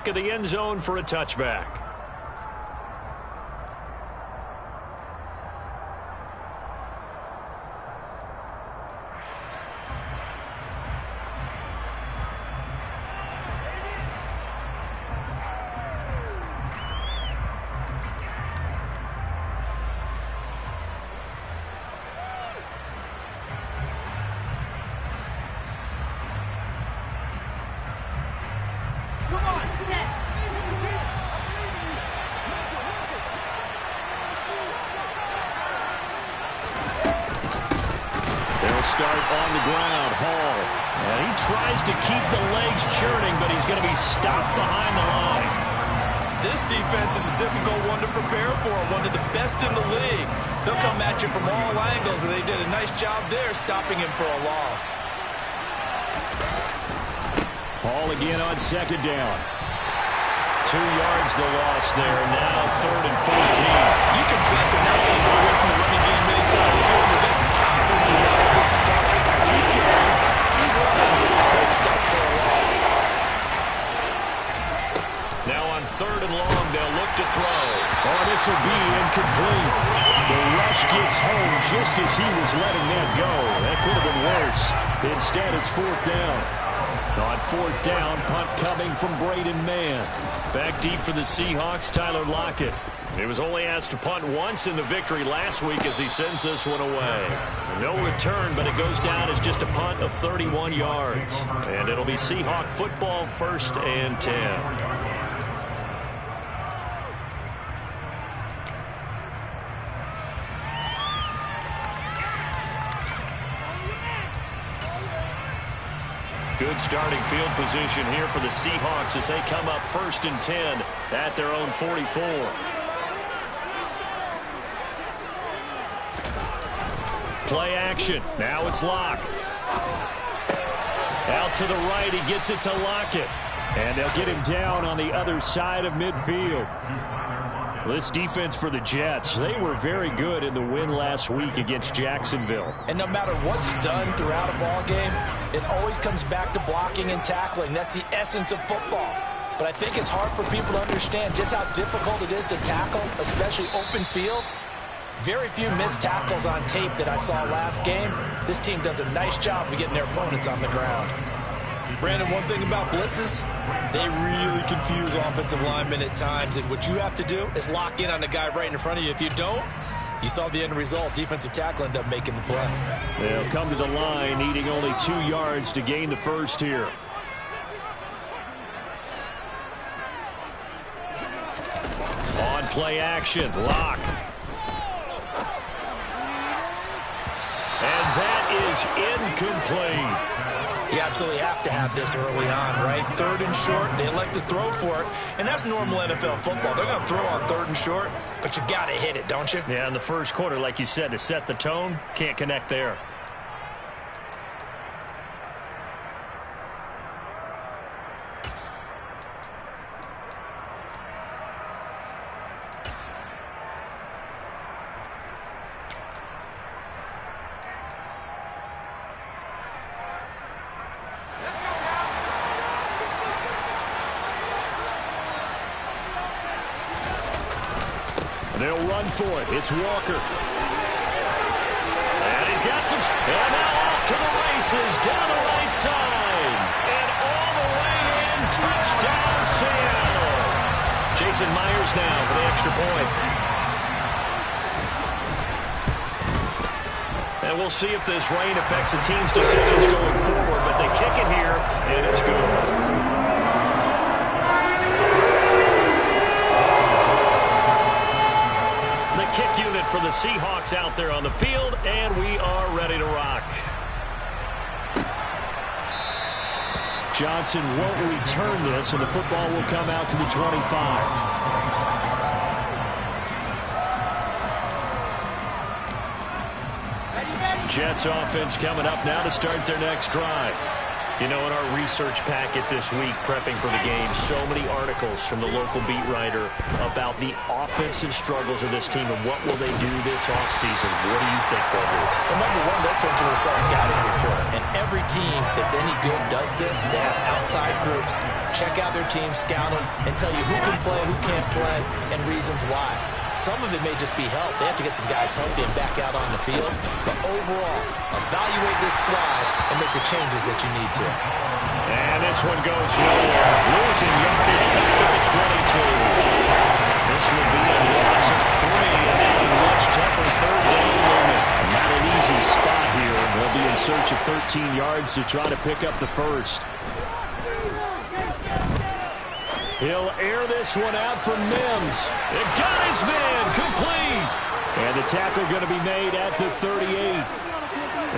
back of the end zone for a touchback. Start on the ground, Hall. And he tries to keep the legs churning, but he's going to be stopped behind the line. This defense is a difficult one to prepare for, one of the best in the league. They'll come at you from all angles, and they did a nice job there stopping him for a loss. Hall again on second down. 2 yards the loss there. Now 3rd and 14. You can bet they're not going to go away from the running game anytime soon, but this is obviously not a good start. 2 carries, 2 runs, both start for a loss. Now on 3rd and long, they'll look to throw. Oh, this will be incomplete. The rush gets home just as he was letting that go. That could have been worse. Instead, it's 4th down. On 4th down, punt coming from Braden Mann. Back deep for the Seahawks, Tyler Lockett. He was only asked to punt once in the victory last week as he sends this one away. No return, but it goes down as just a punt of 31 yards. And it'll be Seahawk football, 1st and 10. Good starting field position here for the Seahawks as they come up 1st and 10 at their own 44. Play action. Now it's Locke. Out to the right. He gets it to Lockett. And they'll get him down on the other side of midfield. This defense for the Jets, they were very good in the win last week against Jacksonville. And no matter what's done throughout a ball game, it always comes back to blocking and tackling. That's the essence of football. But I think it's hard for people to understand just how difficult it is to tackle, especially open field. Very few missed tackles on tape that I saw last game. This team does a nice job of getting their opponents on the ground. Brandon, one thing about blitzes, they really confuse offensive linemen at times, and what you have to do is lock in on the guy right in front of you. If you don't, you saw the end result. Defensive tackle ended up making the play. They'll come to the line, needing only 2 yards to gain the first here. On play action, Locke. And that is incomplete. You absolutely have to have this early on, right? 3rd and short, they elect to throw for it, and that's normal NFL football. They're going to throw on 3rd and short, but you got to hit it, don't you? Yeah, in the first quarter, like you said, to set the tone, can't connect there. They'll run for it. It's Walker. And he's got some. And now off to the races down the right side. And all the way in. Touchdown, Seattle. Jason Myers now for the extra point. And we'll see if this rain affects the team's decisions going forward. But they kick it here, and it's good. Kick unit for the Seahawks out there on the field, and we are ready to rock. Johnson won't return this, and the football will come out to the 25. Jets offense coming up now to start their next drive. You know, in our research packet this week, prepping for the game, so many articles from the local beat writer about the offensive struggles of this team and what will they do this offseason. What do you think they'll do? Well, number one, they'll turn to a self-scouting report. And every team that's any good does this. They have outside groups, check out their team, scout them, and tell you who can play, who can't play, and reasons why. Some of it may just be health. They have to get some guys healthy and back out on the field. But overall, evaluate this squad and make the changes that you need to. And this one goes nowhere. Losing yardage back at the 22. This will be a loss of 3 and a much tougher third down moment. Not an easy spot here. They'll be in search of 13 yards to try to pick up the first. He'll air this one out from Mims. It got his man complete. And the tackle going to be made at the 38.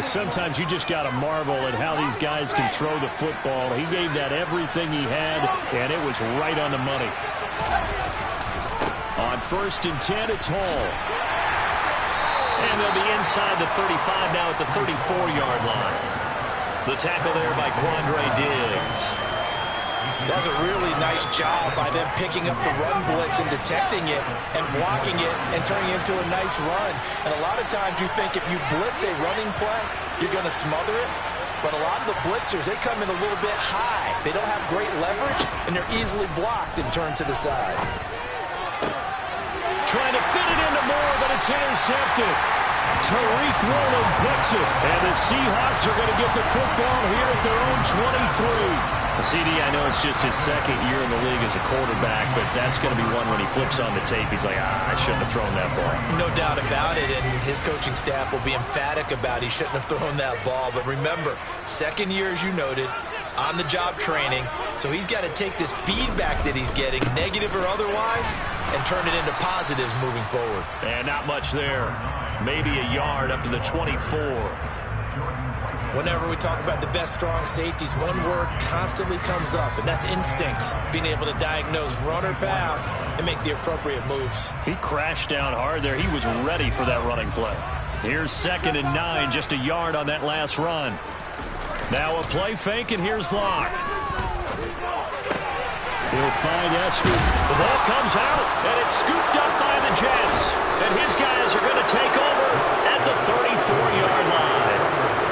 Sometimes you just got to marvel at how these guys can throw the football. He gave that everything he had, and it was right on the money. On 1st and 10, it's Hall. And they'll be inside the 35 now at the 34-yard line. The tackle there by Quandre Diggs. That was a really nice job by them picking up the run blitz and detecting it and blocking it and turning it into a nice run. And a lot of times you think if you blitz a running play, you're going to smother it. But a lot of the blitzers, they come in a little bit high. They don't have great leverage, and they're easily blocked and turned to the side. Trying to fit it into Moore, but it's intercepted. Tariq Woolen picks it. And the Seahawks are going to get the football here at their own 23. CD, I know it's just his second year in the league as a quarterback, but that's going to be one when he flips on the tape. He's like, I shouldn't have thrown that ball. No doubt about it, and his coaching staff will be emphatic about he shouldn't have thrown that ball. But remember, second year, as you noted, on-the-job training, so he's got to take this feedback that he's getting, negative or otherwise, and turn it into positives moving forward. And not much there. Maybe a yard up to the 24. Whenever we talk about the best strong safeties, one word constantly comes up, and that's instincts. Being able to diagnose run or pass and make the appropriate moves. He crashed down hard there. He was ready for that running play. Here's 2nd and 9, just a yard on that last run. Now a play fake, and here's Locke. He'll find Esther. The ball comes out, and it's scooped up by the Jets. And his guys are going to take over at the 34-yard line.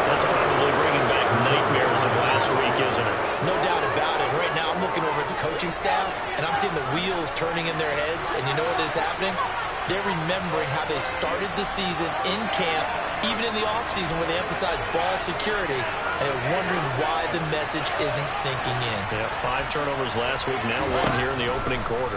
That's probably bringing back nightmares of last week, isn't it? No doubt about it. Right now, I'm looking over at the coaching staff, and I'm seeing the wheels turning in their heads. And you know what is happening? They're remembering how they started the season in camp, even in the offseason where they emphasized ball security, and they're wondering why the message isn't sinking in. Yeah, 5 turnovers last week, now 1 here in the opening quarter.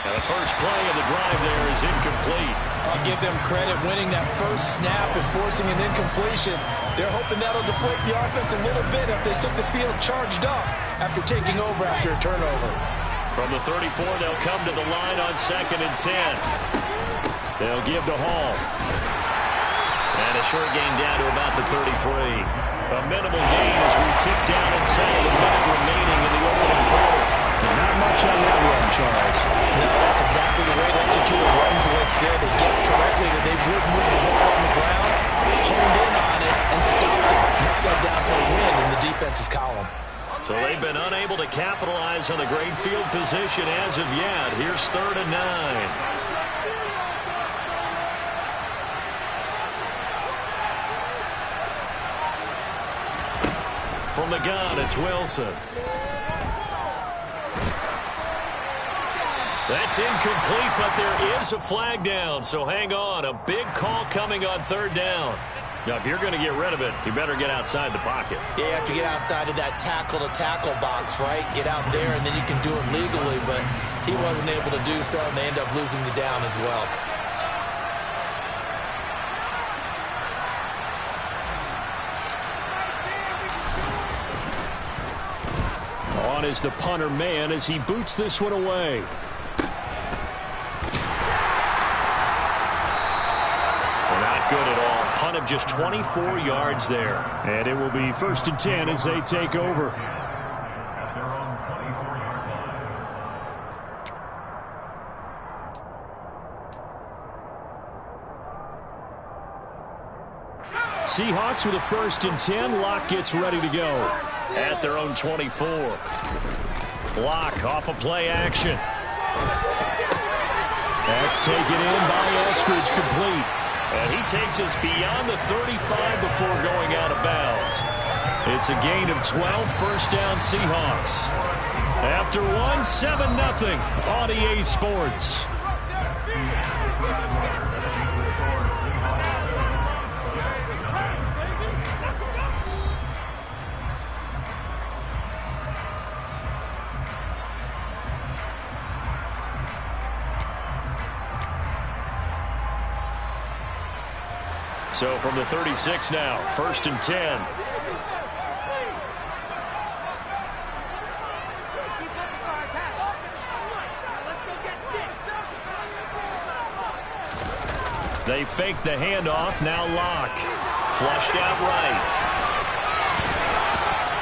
Now the first play of the drive there is incomplete. I'll give them credit winning that first snap and forcing an incompletion. They're hoping that'll deflate the offense a little bit if they took the field charged up after taking over after a turnover. From the 34, they'll come to the line on 2nd and 10. They'll give to Hall. And a short gain down to about the 33. A minimal gain as we tick down inside of the minute remaining in the opening quarter. Not much on that run, Charles. No, that's exactly the way to execute a run blitz there. They guessed correctly that they would move the ball on the ground, honed in on it, and stopped it. Knocked that down for a win in the defense's column. So they've been unable to capitalize on the great field position as of yet. Here's 3rd and 9. From the gun, it's Wilson. That's incomplete, but there is a flag down, so hang on. A big call coming on 3rd down. Now, if you're going to get rid of it, you better get outside the pocket. Yeah, you have to get outside of that tackle-to-tackle box, right? Get out there, and then you can do it legally, but he wasn't able to do so, and they end up losing the down as well. On is the punter man as he boots this one away. Good at all. Punt of just 24 yards there. And it will be 1st and 10 as they take over. Seahawks with a 1st and 10. Locke gets ready to go. At their own 24. Locke off of play action. That's taken in by Eskridge, complete. And he takes us beyond the 35 before going out of bounds. It's a gain of 12, 1st down Seahawks. After 1, 7-0 on EA Sports. So from the 36 now, 1st and 10. They fake the handoff. Now Locke. Flushed out right.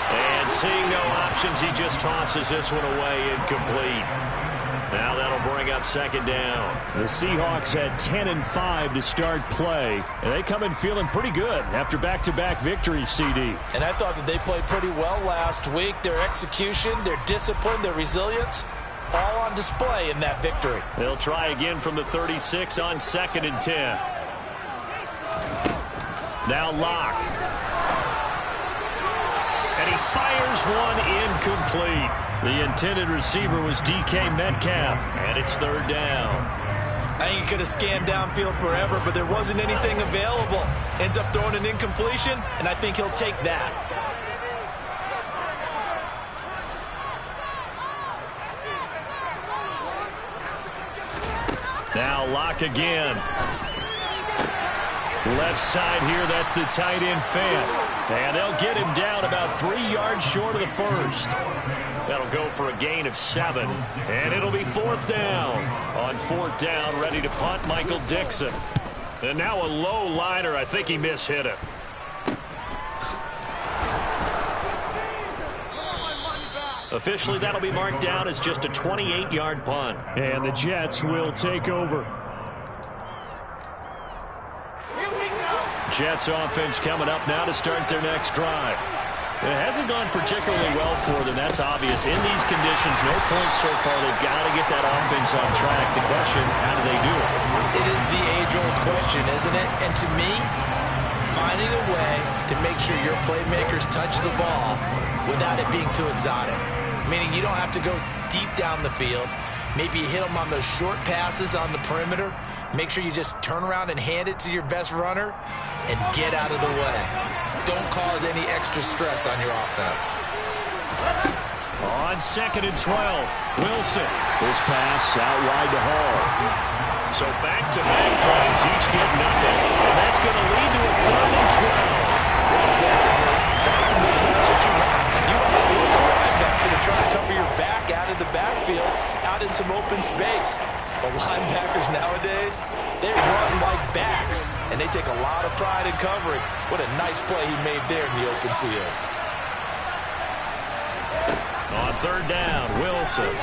And seeing no options, he just tosses this one away, incomplete. Now that'll bring up 2nd down. The Seahawks had 10 and 5 to start play. And they come in feeling pretty good after back-to-back victories, CD. And I thought that they played pretty well last week. Their execution, their discipline, their resilience, all on display in that victory. They'll try again from the 36 on 2nd and 10. Now Locke. And he fires one incomplete. The intended receiver was DK Metcalf. And it's 3rd down. I think he could have scanned downfield forever, but there wasn't anything available. Ends up throwing an incompletion, and I think he'll take that. Now Locke again. Left side here, that's the tight end Fant. And they'll get him down about 3 yards short of the 1st. That'll go for a gain of 7. And it'll be 4th down. On 4th down, ready to punt, Michael Dixon. And now a low liner. I think he mishit it. Officially, that'll be marked down as just a 28-yard punt. And the Jets will take over. Jets offense coming up now to start their next drive. It hasn't gone particularly well for them. That's obvious. In these conditions, no points so far. They've got to get that offense on track. The question, how do they do it? It is the age-old question, isn't it? And to me, finding a way to make sure your playmakers touch the ball without it being too exotic. Meaning you don't have to go deep down the field. Maybe you hit them on those short passes on the perimeter. Make sure you just turn around and hand it to your best runner and get out of the way. Don't cause any extra stress on your offense. On 2nd and 12, Wilson. This pass out wide to Hall. So back-to-back plays, each get nothing. And that's going to lead to a 3rd and 12. Defensively, that's the mismatch that you want. You want to force a linebacker to try to cover your back out of the backfield, out in some open space. The linebackers nowadays, they run like backs, and they take a lot of pride in covering. What a nice play he made there in the open field. On 3rd down, Wilson.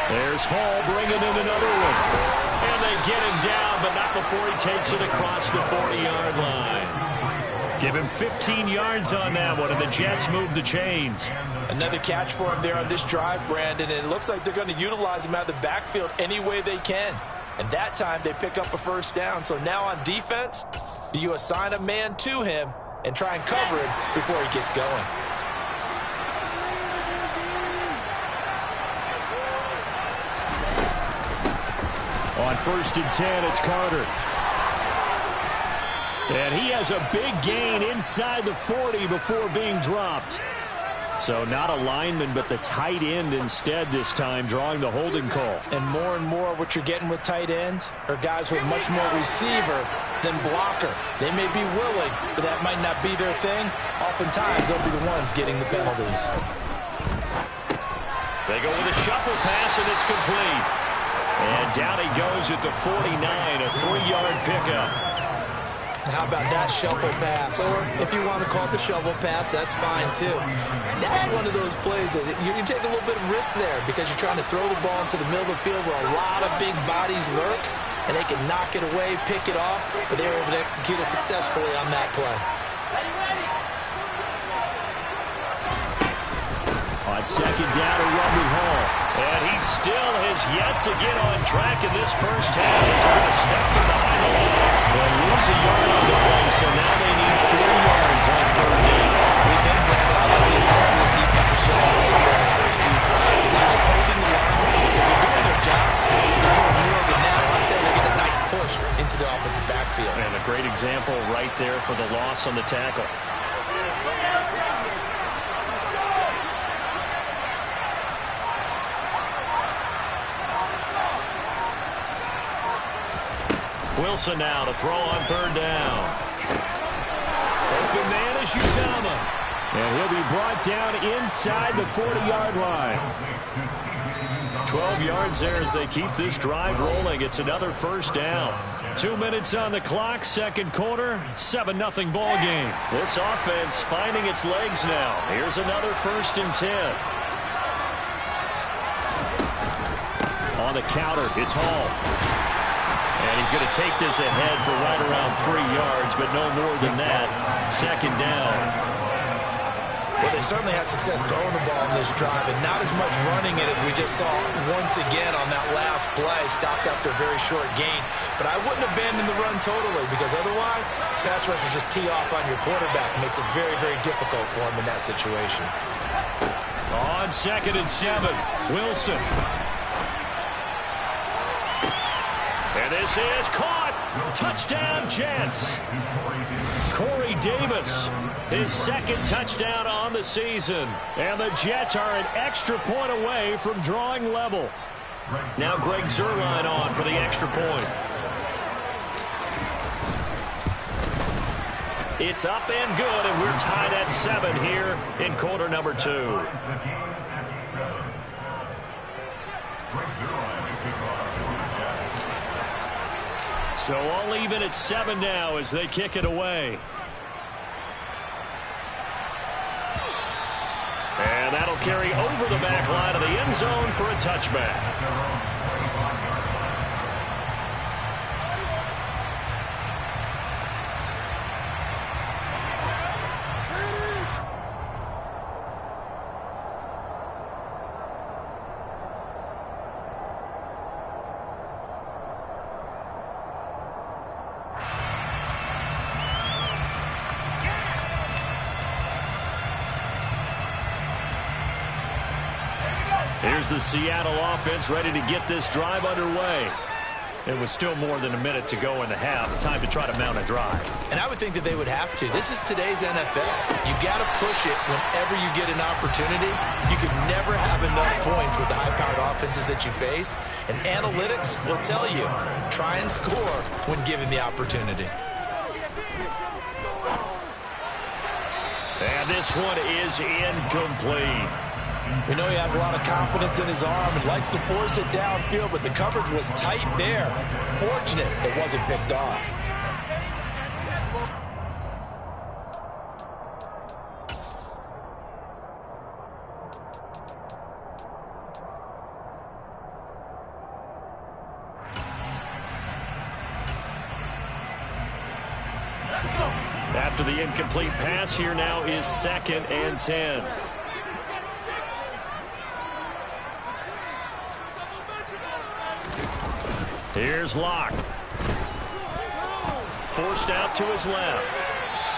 There's Hall bringing in another one. And they get him down, but not before he takes it across the 40-yard line. Give him 15 yards on that one, and the Jets move the chains. Another catch for him there on this drive, Brandon, and it looks like they're going to utilize him out of the backfield any way they can. And that time they pick up a 1st down. So now on defense, do you assign a man to him and try and cover him before he gets going? On 1st and 10, it's Carter. And he has a big gain inside the 40 before being dropped. So not a lineman, but the tight end instead this time, drawing the holding call. And more what you're getting with tight ends are guys with much more receiver than blocker. They may be willing, but that might not be their thing. Oftentimes, they'll be the ones getting the penalties. They go with a shuffle pass, and it's complete. And down he goes at the 49, a 3-yard pickup. How about that shuffle pass? Or if you want to call it the shovel pass, that's fine too. That's one of those plays that you take a little bit of risk there because you're trying to throw the ball into the middle of the field where a lot of big bodies lurk. and they can knock it away, pick it off, but they were able to execute it successfully on that play. On second down, a run with Hall. And he still has yet to get on track in this first half. He's going to stop him behind the line. They'll lose a yard on the play, so now they need 3 yards on third down. We've been Brandon. I like the intensity this defense is showing right here in his first few drives. They're not just holding the line because they're doing their job. They're doing more than that. Right there, they get a nice push into the offensive backfield. And a great example right there for the loss on the tackle. Wilson now to throw on third down. Open man is Uzomah. And he'll be brought down inside the 40-yard line. 12 yards there as they keep this drive rolling. It's another first down. 2 minutes on the clock, second quarter, 7-0 ball game. This offense finding its legs now. Here's another 1st and 10. On the counter, it's Hall. And he's going to take this ahead for right around 3 yards, but no more than that. Second down. Well, they certainly had success throwing the ball in this drive, and not as much running it as we just saw once again on that last play. Stopped after a very short gain. But I wouldn't abandon the run totally, because otherwise, pass rushers just tee off on your quarterback. It makes it very, very difficult for him in that situation. On 2nd and 7, Wilson. And this is caught. Touchdown, Jets. Corey Davis, his 2nd touchdown on the season. And the Jets are an extra point away from drawing level. Now Greg Zuerlein on for the extra point. It's up and good, and we're tied at 7 here in quarter number 2. So all even at 7 now as they kick it away. And that'll carry over the back line of the end zone for a touchback. Here's the Seattle offense ready to get this drive underway. It was still more than a minute to go in the half. Time to try to mount a drive. And I would think that they would have to. This is today's NFL. You got to push it whenever you get an opportunity. You can never have enough points with the high-powered offenses that you face. And analytics will tell you, try and score when given the opportunity. And this one is incomplete. We know he has a lot of confidence in his arm and likes to force it downfield, but the coverage was tight there. Fortunate it wasn't picked off. After the incomplete pass, here now is 2nd and 10. Here's Locke. Forced out to his left.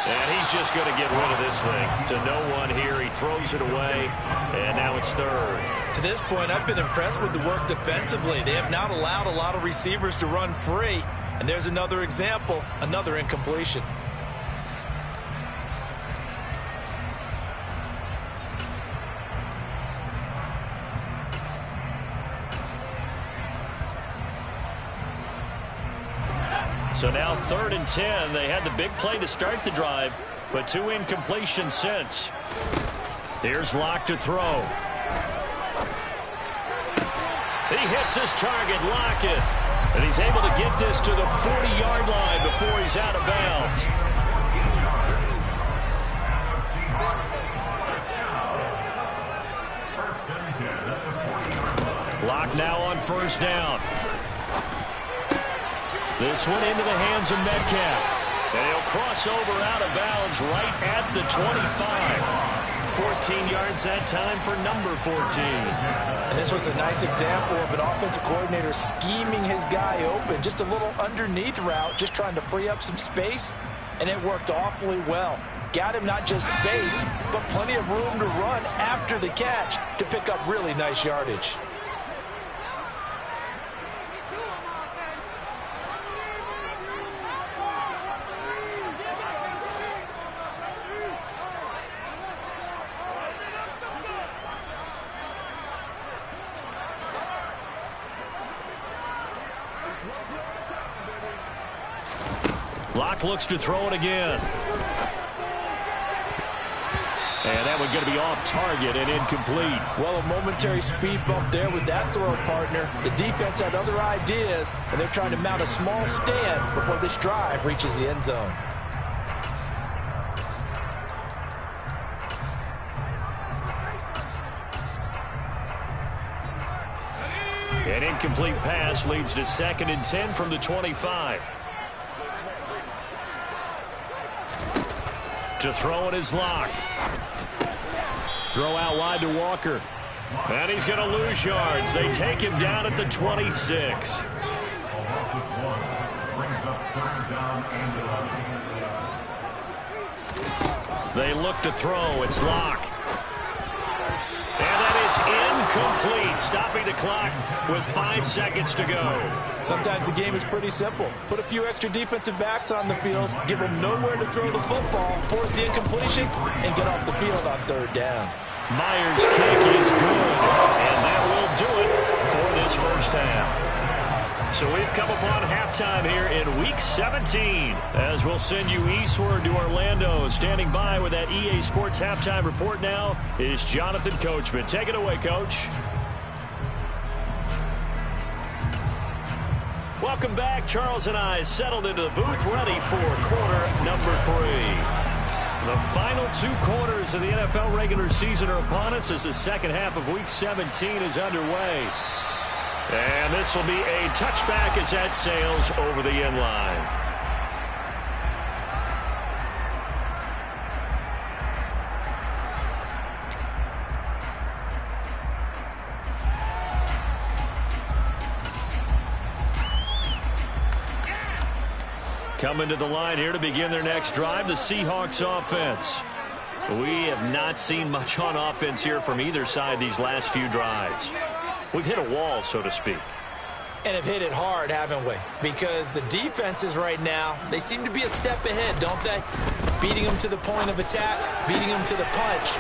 And he's just going to get rid of this thing. To no one here. He throws it away. And now it's 3rd. To this point, I've been impressed with the work defensively. They have not allowed a lot of receivers to run free. And there's another example, another incompletion. So now 3rd and 10. They had the big play to start the drive, but 2 incompletions since. Here's Locke to throw. He hits his target, Lockett. And he's able to get this to the 40-yard line before he's out of bounds. Locke now on 1st down. This one into the hands of Metcalf. And he'll cross over out of bounds right at the 25. 14 yards that time for number 14. And this was a nice example of an offensive coordinator scheming his guy open. Just a little underneath route, just trying to free up some space. And it worked awfully well. Got him not just space, but plenty of room to run after the catch to pick up really nice yardage. Locke looks to throw it again. And that one's going to be off target and incomplete. Well, a momentary speed bump there with that throw, partner. The defense had other ideas, and they're trying to mount a small stand before this drive reaches the end zone. An incomplete pass leads to 2nd and 10 from the 25. To throw it is Locke. Throw out wide to Walker. And he's going to lose yards. They take him down at the 26. They look to throw. It's Locke. And that is incomplete, stopping the clock with 5 seconds to go. Sometimes the game is pretty simple. Put a few extra defensive backs on the field, give them nowhere to throw the football, force the incompletion, and get off the field on 3rd down. Myers' kick is good, and that will do it for this first half. So we've come upon halftime here in Week 17, as we'll send you eastward to Orlando. Standing by with that EA Sports halftime report now is Jonathan Coachman. Take it away, Coach. Welcome back. Charles and I settled into the booth, ready for quarter number 3. The final 2 quarters of the NFL regular season are upon us as the second half of Week 17 is underway. And this will be a touchback as that sails over the end line. Coming to the line here to begin their next drive, the Seahawks offense. We have not seen much on offense here from either side these last few drives. We've hit a wall, so to speak. And have hit it hard, haven't we? Because the defenses right now, they seem to be a step ahead, don't they? Beating them to the point of attack, beating them to the punch.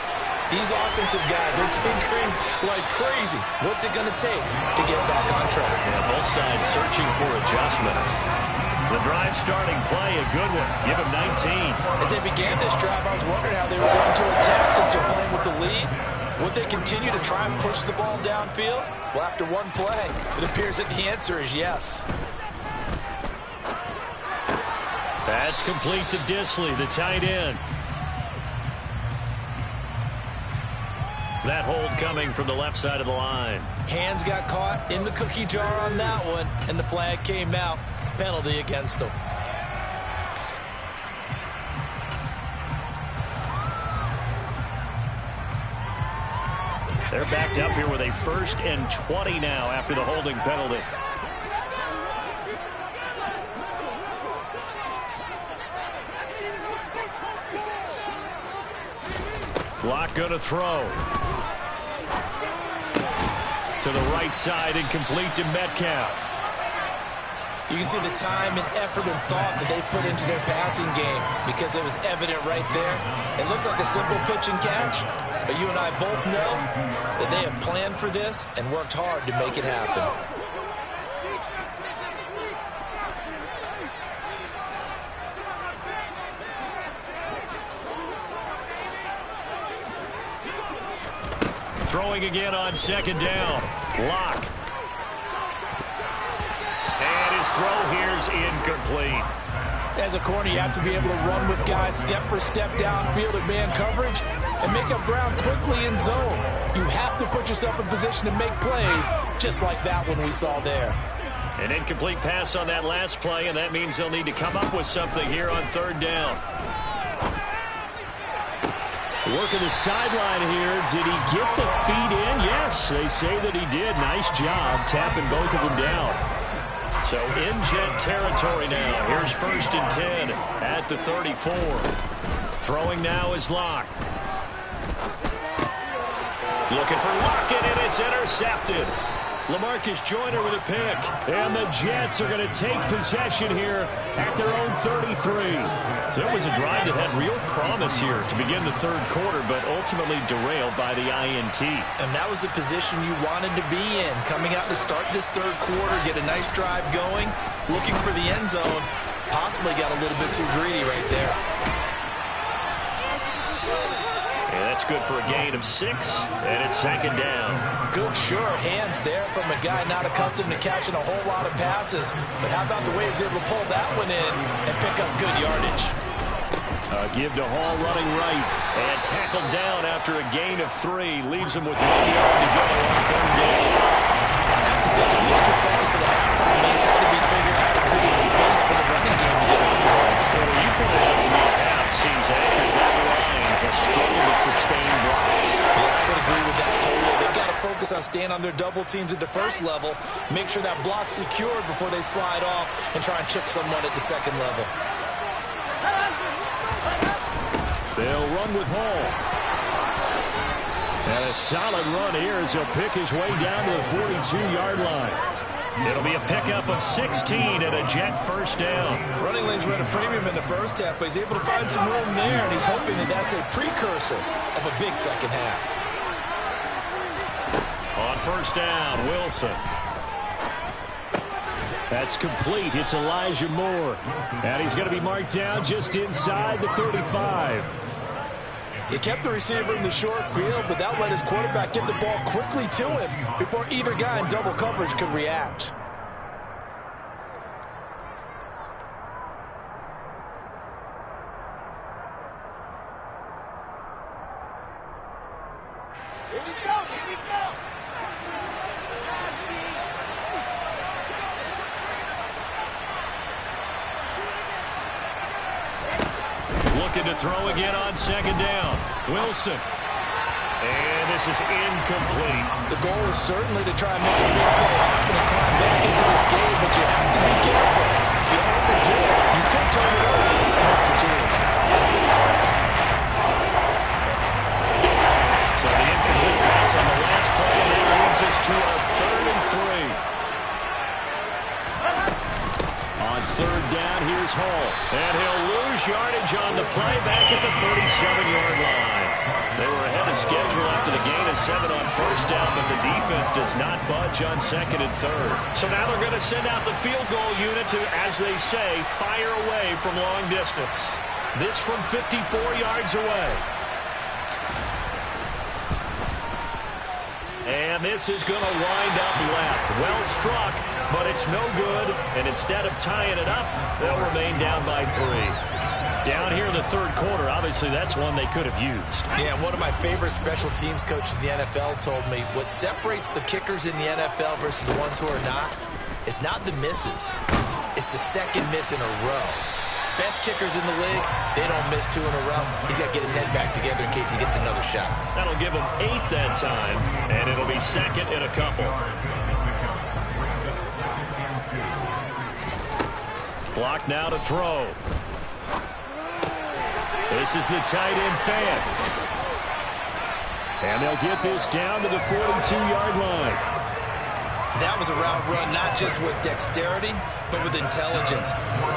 These offensive guys are tinkering like crazy. What's it going to take to get back on track? Yeah, both sides searching for adjustments. The drive starting play, a good one. Give him 19. As they began this drive, I was wondering how they were going to attack since they're playing with the lead. Would they continue to try and push the ball downfield? Well, after one play, it appears that the answer is yes. That's complete to Disley, the tight end. That hold coming from the left side of the line. Hands got caught in the cookie jar on that one, and the flag came out. Penalty against them. They're backed up here with a 1st and 20 now after the holding penalty. Locke going to throw. To the right side and complete to Metcalf. You can see the time and effort and thought that they put into their passing game because it was evident right there. It looks like a simple pitch and catch, but you and I both know that they have planned for this and worked hard to make it happen. Throwing again on 2nd down. Locke. And his throw here is incomplete. As a corner, you have to be able to run with guys step for step downfield at man coverage and make up ground quickly in zone. You have to put yourself in position to make plays just like that one we saw there. An incomplete pass on that last play, and that means they'll need to come up with something here on third down. Working the sideline here. Did he get the feet in? Yes, they say that he did. Nice job tapping both of them down. So in Jet territory now. Here's 1st and 10 at the 34. Throwing now is Locke. Looking for Lockett, and it's intercepted. LaMarcus Joyner with a pick. And the Jets are going to take possession here at their own 33. So it was a drive that had real promise here to begin the third quarter, but ultimately derailed by the INT. And that was the position you wanted to be in. Coming out to start this third quarter, get a nice drive going, looking for the end zone. Possibly got a little bit too greedy right there. And that's good for a gain of 6, and it's 2nd down. Good, sure hands there from a guy not accustomed to catching a whole lot of passes. But how about the way he was able to pull that one in and pick up good yardage? Give to Hall running right. And tackled down after a gain of 3. Leaves him with 1 yard to go on 3rd down. I have to think a major focus of the halftime means how to be figuring out how to create space for the running game to get operating. Well, you pointed out to me at half seems anchored. That line has struggled to sustain blocks. Yeah, I would agree with that totally. They've got to focus on staying on their double teams at the first level, make sure that block's secured before they slide off and try and chip someone at the second level. They'll run with Hall. And a solid run here as he'll pick his way down to the 42-yard line. It'll be a pickup of 16 and a Jet 1st down. Running lanes were at a premium in the first half, but he's able to find some room there, and he's hoping that that's a precursor of a big second half. On 1st down, Wilson. That's complete. It's Elijah Moore. And he's going to be marked down just inside the 35. He kept the receiver in the short field, but that let his quarterback get the ball quickly to him before either guy in double coverage could react. Here we go, here we go. Looking to throw again on 2nd down. Wilson. And this is incomplete. The goal is certainly to try and make a big play happen and climb back into this game, but you have to be careful. If you overdo it, you could turn it over and hurt your team. So the incomplete pass on the last play, and that leads us to our 3rd and 3. On 3rd down, here's Hall. And he'll lose yardage on the play back at the 37-yard line. They were ahead of schedule after the gain of 7 on 1st down, but the defense does not budge on 2nd and 3rd. So now they're going to send out the field goal unit to, as they say, fire away from long distance. This from 54 yards away. And this is going to wind up left. Well struck, but it's no good. And instead of tying it up, they'll remain down by 3. Down here in the 3rd quarter, obviously that's one they could have used. Yeah, one of my favorite special teams coaches in the NFL told me what separates the kickers in the NFL versus the ones who are not is not the misses. It's the second miss in a row. Best kickers in the league, they don't miss 2 in a row. He's got to get his head back together in case he gets another shot. That'll give him 8 that time, and it'll be 2nd and a couple. Block now to throw. This is the tight end fan. And they'll get this down to the 42-yard line. That was a route run not just with dexterity, but with intelligence.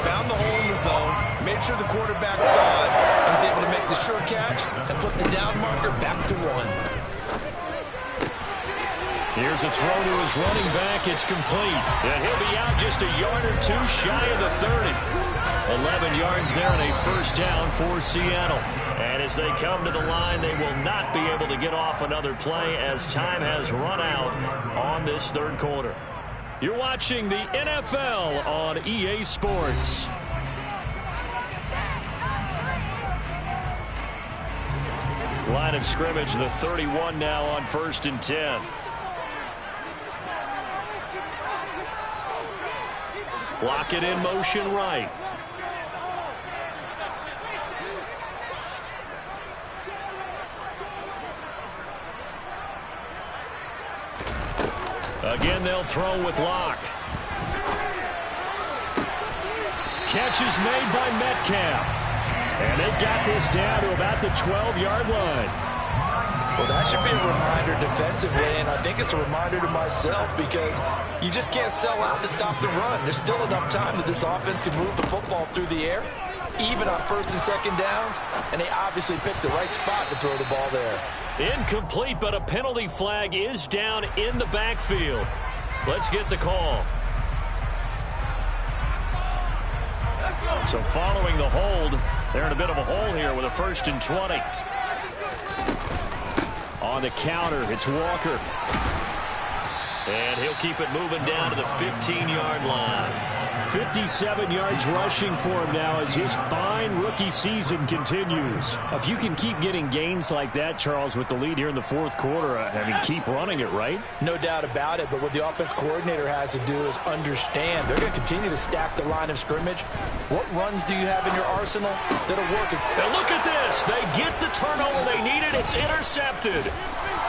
Found the hole in the zone, made sure the quarterback saw it, and was able to make the sure catch and flip the down marker back to 1. Here's a throw to his running back. It's complete. And he'll be out just a yard or 2 shy of the 30. 11 yards there and a 1st down for Seattle. And as they come to the line, they will not be able to get off another play as time has run out on this 3rd quarter. You're watching the NFL on EA Sports. Line of scrimmage, the 31 now on 1st and 10. Lockett in motion right. Again, they'll throw with Locke. Catch is made by Metcalf. And they've got this down to about the 12-yard line. Well, that should be a reminder defensively, and I think it's a reminder to myself because you just can't sell out to stop the run. There's still enough time that this offense can move the football through the air, even on first and second downs, and they obviously picked the right spot to throw the ball there. Incomplete, but a penalty flag is down in the backfield. Let's get the call. So following the hold, they're in a bit of a hole here with a 1st and 20. On the counter, it's Walker. And he'll keep it moving down to the 15-yard line. 57 yards rushing for him now as his fine rookie season continues. If you can keep getting gains like that, Charles, with the lead here in the 4th quarter, I mean, keep running it, right? No doubt about it, but what the offense coordinator has to do is understand they're going to continue to stack the line of scrimmage. What runs do you have in your arsenal that'll work? Now look at this. They get the turnover they needed. It's intercepted.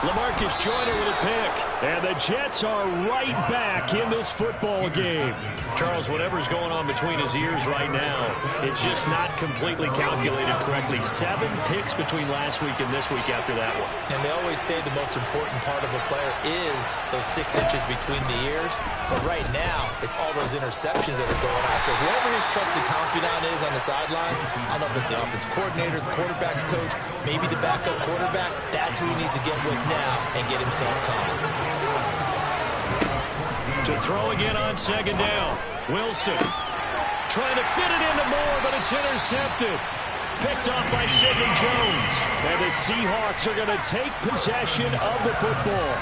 LaMarcus Joyner with a pick. And the Jets are right back in this football game. Charles, whatever's going on between his ears right now, it's just not completely calculated correctly. 7 picks between last week and this week after that one. And they always say the most important part of a player is those 6 inches between the ears. But right now, it's all those interceptions that are going on. So whoever his trusted confidant is on the sidelines, I don't know if it's the offense coordinator, the quarterback's coach, maybe the backup quarterback, that's who he needs to get with now and get himself calm. To throw again on 2nd down. Wilson trying to fit it into Moore, but it's intercepted. Picked off by Sidney Jones. And the Seahawks are going to take possession of the football.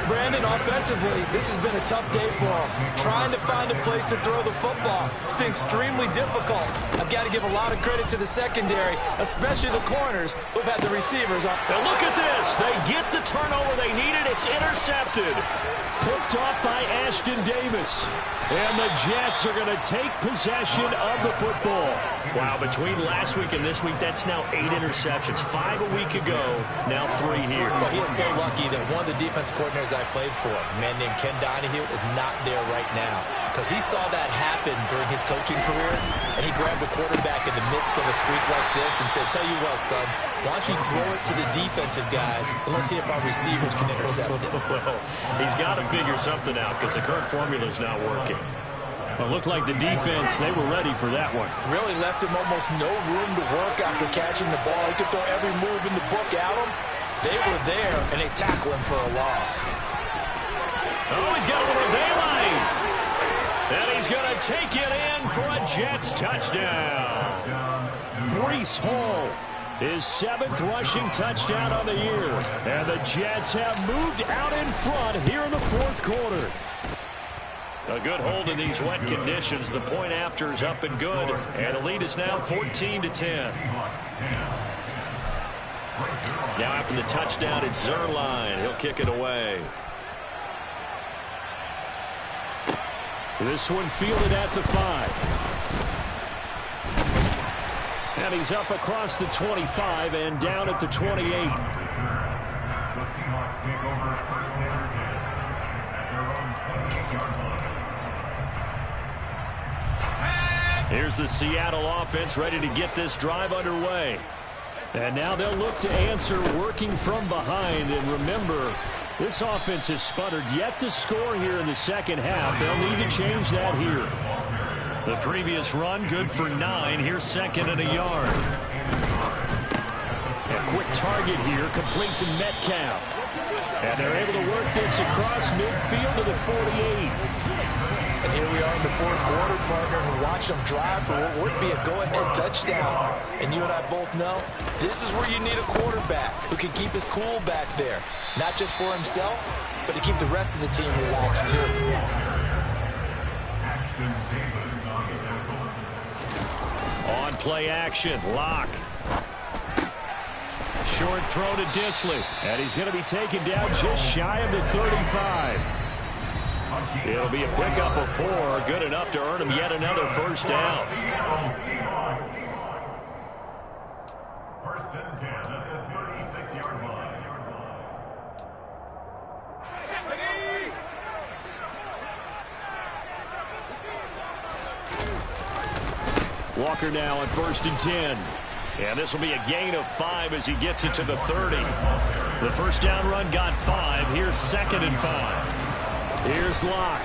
Brandon, offensively, this has been a tough day for him. Trying to find a place to throw the football. It's been extremely difficult. I've got to give a lot of credit to the secondary, especially the corners who've had the receivers on. Now look at this. They get the turnover they needed. It's intercepted. Picked off by Ashton Davis. And the Jets are going to take possession of the football. Wow, between last week and this week, that's now 8 interceptions. 5 a week ago, now 3 here. Well, he is so lucky that one of the defense coordinators I played for, a man named Ken Donahue, is not there right now. Because he saw that happen during his coaching career, and he grabbed the quarterback in the midst of a streak like this and said, tell you what, son, why don't you throw it to the defensive guys, and let's see if our receivers can intercept it. Well, he's got to figure something out because the current formula is not working. Well, it looked like the defense, they were ready for that one. Really left him almost no room to work after catching the ball. He could throw every move in the book at him. They were there, and they tackle him for a loss. Oh, he's got a little daylight. And he's going to take it in for a Jets touchdown. Breece Hall, his 7th rushing touchdown on the year. And the Jets have moved out in front here in the 4th quarter. A good hold in these wet conditions. The point after is up and good. And the lead is now 14-10. Now after the touchdown, it's Zerline. He'll kick it away. This one fielded at the 5. And he's up across the 25 and down at the 28. The Seahawks take over first and 10 at their own 28-yard line. Here's the Seattle offense ready to get this drive underway. And now they'll look to answer working from behind. And remember, this offense has sputtered yet to score here in the 2nd half. They'll need to change that here. The previous run good for 9. Here's 2nd and a yard. A quick target here, complete to Metcalf. And they're able to work this across midfield to the 48. And here we are in the 4th quarter, partner, and watch them drive for what would be a go-ahead touchdown. And you and I both know this is where you need a quarterback who can keep his cool back there. Not just for himself, but to keep the rest of the team relaxed, too. On play action, Locke. Short throw to Disley. And he's going to be taken down just shy of the 35. It'll be a pickup of 4, good enough to earn him yet another first down. First and 10 at the 36-yard line. Walker now on 1st and 10. And this will be a gain of 5 as he gets it to the 30. The first down run got 5. Here's 2nd and 5. Here's Locke.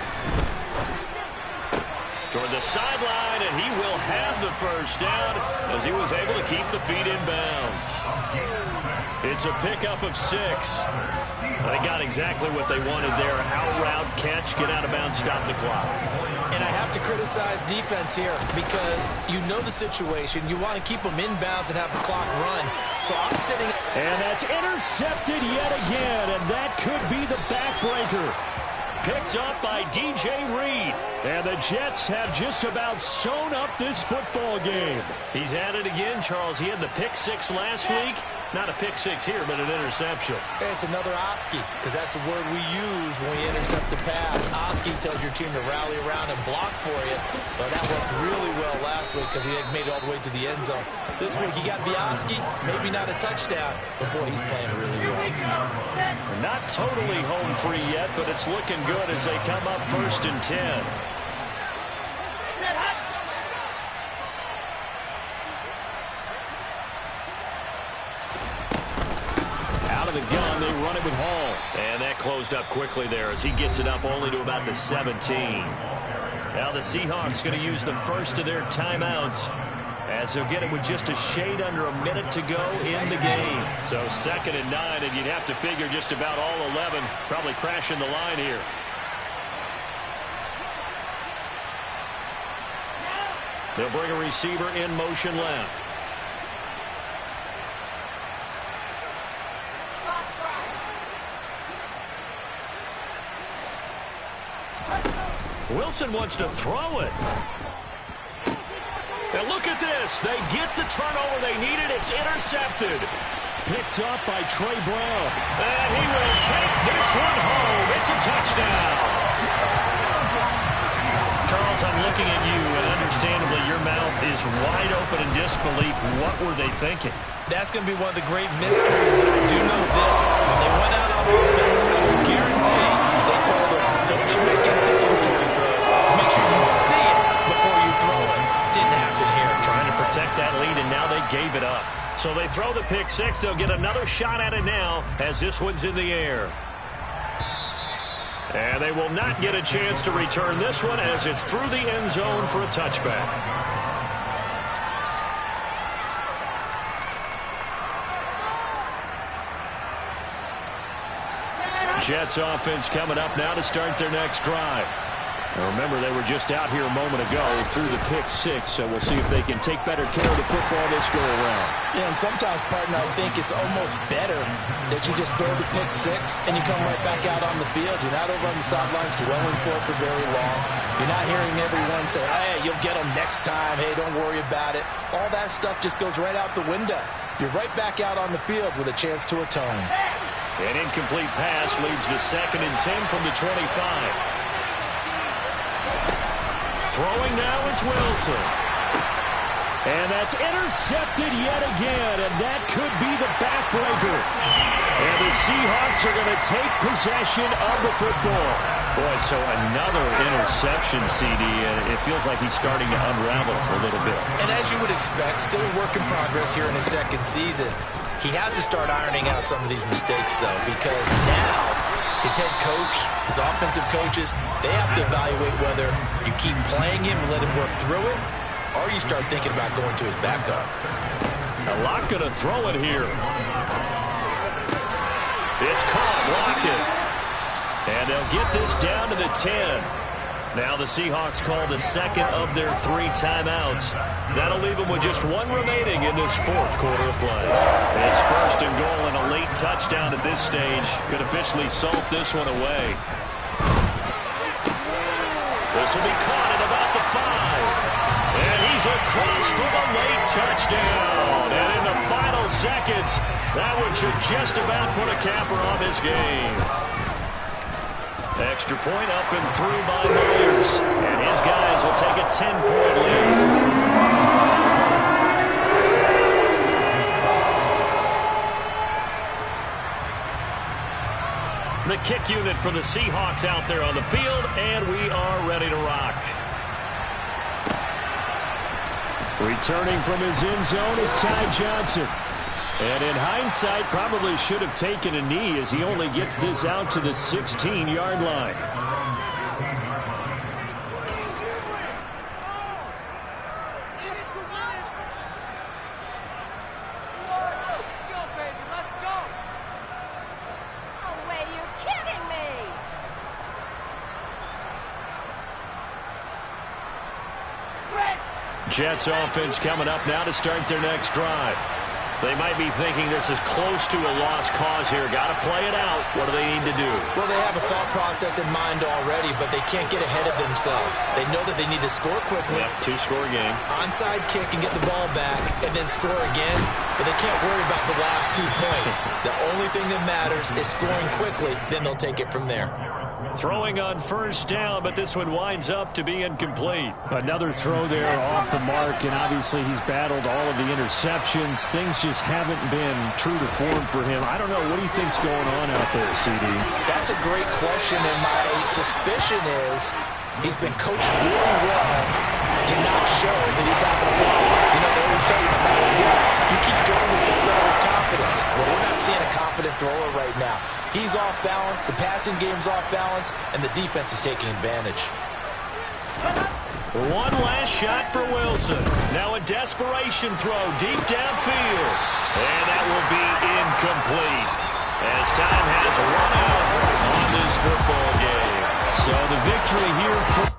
Toward the sideline, and he will have the first down as he was able to keep the feet in bounds. It's a pickup of 6. They got exactly what they wanted there. Out route, catch, get out of bounds, stop the clock. And I have to criticize defense here because you know the situation. You want to keep them inbounds and have the clock run. So I'm sitting. And that's intercepted yet again, and that could be the backbreaker. Picked up by DJ Reed. And the Jets have just about sewn up this football game. He's at it again, Charles. He had the pick 6 last week. Not a pick 6 here, but an interception. It's another Oski, because that's the word we use when we intercept the pass. Oski tells your team to rally around and block for you. But that worked really well last week because he had made it all the way to the end zone. This week he got the Oski, maybe not a touchdown, but boy, he's playing really well. Not totally home free yet, but it's looking good as they come up 1st and 10. The gun, they run it with Hall. And that closed up quickly there as he gets it up only to about the 17. Now the Seahawks going to use the first of their timeouts as they'll get it with just a shade under a minute to go in the game. So 2nd and 9, and you'd have to figure just about all 11 probably crashing the line here. They'll bring a receiver in motion left. Wilson wants to throw it. And look at this. They get the turnover they needed. It's intercepted. Picked up by Trey Brown. And he will take this one home. It's a touchdown. Charles, I'm looking at you, and understandably your mouth is wide open in disbelief. What were they thinking? That's going to be one of the great mysteries, but I do know this. When they went out on offense, I will guarantee they told them, don't just make anticipatory throws. Make sure you see it before you throw it. Didn't happen here. Trying to protect that lead, and now they gave it up. So they throw the pick 6. They'll get another shot at it now as this one's in the air. And they will not get a chance to return this one as it's through the end zone for a touchback. Jets offense coming up now to start their next drive. Now remember, they were just out here a moment ago through the pick 6, so we'll see if they can take better care of the football this go around. Yeah, and sometimes, partner, I think it's almost better that you just throw the pick 6 and you come right back out on the field. You're not over on the sidelines dwelling for it for very long. You're not hearing everyone say, hey, you'll get them next time. Hey, don't worry about it. All that stuff just goes right out the window. You're right back out on the field with a chance to atone. An incomplete pass leads to 2nd and 10 from the 25. Throwing now is Wilson. And that's intercepted yet again, and that could be the backbreaker. And the Seahawks are going to take possession of the football. Boy, so another interception, CD, and it feels like he's starting to unravel a little bit. And as you would expect, still a work in progress here in his 2nd season. He has to start ironing out some of these mistakes, though, because now his head coach, his offensive coaches, they have to evaluate whether you keep playing him and let him work through it, or you start thinking about going to his backup. Locke going to throw it here. It's caught. Lockett. And they'll get this down to the 10. Now the Seahawks call the 2nd of their 3 timeouts. That'll leave them with just 1 remaining in this 4th quarter of play. It's 1st and goal, and a late touchdown at this stage could officially salt this one away. This will be caught at about the 5. And he's across for a late touchdown. And in the final seconds, that one should just about put a capper on this game. Extra point up and through by Myers. And his guys will take a 10-point lead. The kick unit for the Seahawks out there on the field, and we are ready to rock. Returning from his end zone is Ty Johnson. And in hindsight, probably should have taken a knee as he only gets this out to the 16-yard line. Jets offense coming up now to start their next drive. They might be thinking this is close to a lost cause here. Got to play it out. What do they need to do? Well, they have a thought process in mind already, but they can't get ahead of themselves. They know that they need to score quickly. Yep, two-score game. Onside kick and get the ball back and then score again, but they can't worry about the last 2 points. The only thing that matters is scoring quickly, then they'll take it from there. Throwing on first down, but this one winds up to be incomplete. Another throw there off the mark, and obviously he's battled all of the interceptions. Things just haven't been true to form for him. I don't know. What do you think's going on out there, CD? That's a great question, and my suspicion is he's been coached really well to not show that he's having a problem. You know, they always tell you no matter what, you keep throwing the football with confidence. Well, we're not seeing a confident thrower right now. He's off balance, the passing game's off balance, and the defense is taking advantage. One last shot for Wilson. Now a desperation throw deep downfield. And that will be incomplete as time has run out on this football game. So the victory here for...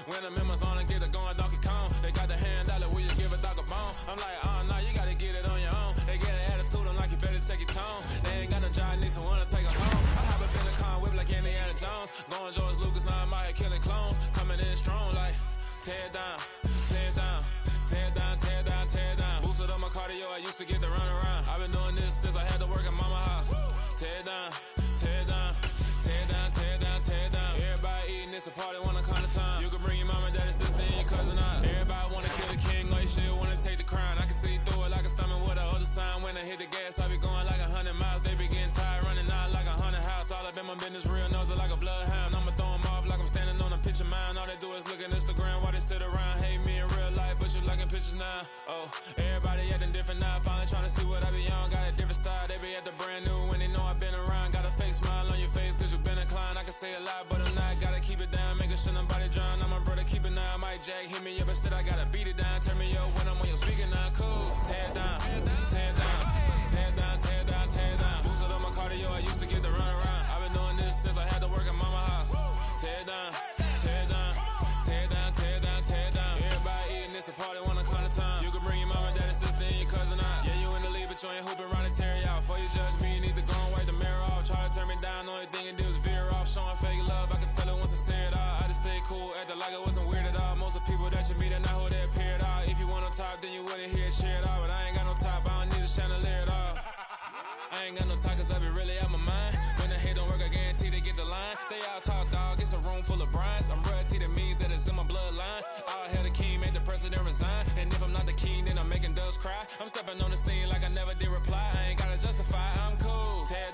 When the members on and get it going Donkey Kong, they got the hand dollar, will you give a dog a bone? I'm like, oh no, you gotta get it on your own. They get an attitude, I'm like, you better check your tone. They ain't got no job, need someone to take her home. I hop up in the car, whip like Indiana Jones. Going George Lucas, now I'm out here killing clones. Coming in strong like, tear down, tear down, tear down, tear down, tear down. Boosted up my cardio, I used to get to run around. I've been doing this since I had to work at mama house. Tear down, tear down, tear down, tear down, tear down. Everybody eating, it's a party, one kind of time. You can bring your mama, daddy, sister, and your cousin out. Everybody wanna kill the king, or you shit wanna take the crown. I can see through it like a stomach with a other sign. When I hit the gas, I be going like 100 miles. They be getting tired, running out like 100 house. All up in my business, real nose it like a bloodhound. I'ma throw them off like I'm standing on a picture mound. All they do is look at Instagram while they sit around. Hate me in real life, but you liking pictures now. Oh, everybody acting different now. Finally trying to see what I be on. Got a different style, they be at the brand new when they know I've been around. Got a fake smile on your face cause you been inclined. I can say a lot, but I'm not. Gotta keep it down, making sure nobody drown. I'm a brother, keep it now. Mike Jack hit me up and said I gotta beat it down. Turn me up when I'm on your speaker now. Cool. Tear down, tear down, tear down, tear down, tear down, tear down. Boosted up my cardio, I used to get to run around. I've been doing this since I had to work at mama house. Tear down, tear down, tear down, tear down, tear down. Everybody eating, it's a party, one kind of time. You can bring your mama, daddy, sister, and your cousin out. Yeah, you in the league, but you ain't hooping around and tear you out. Before you judge me, you need to go and wipe the mirror off. Try to turn me down, only thing you do is veer off. Showing fake love, I can tell it once I say it all. I just stay cool, acting like I wasn't weird at all. Most of the people that you meet are not who they appear at all. If you want on top, then you wouldn't hear it cheer at all. But I ain't got no top, I don't need a chandelier at all. I ain't got no talk cause I be really out my mind. When the hate don't work, I guarantee they get the line. They all talk dog, it's a room full of brinds. I'm royalty, that means that it's in my bloodline. All hell the king, made the president resign. And if I'm not the king, then I'm making doves cry. I'm stepping on the scene like I never did reply. I ain't gotta justify, I'm cool. Tear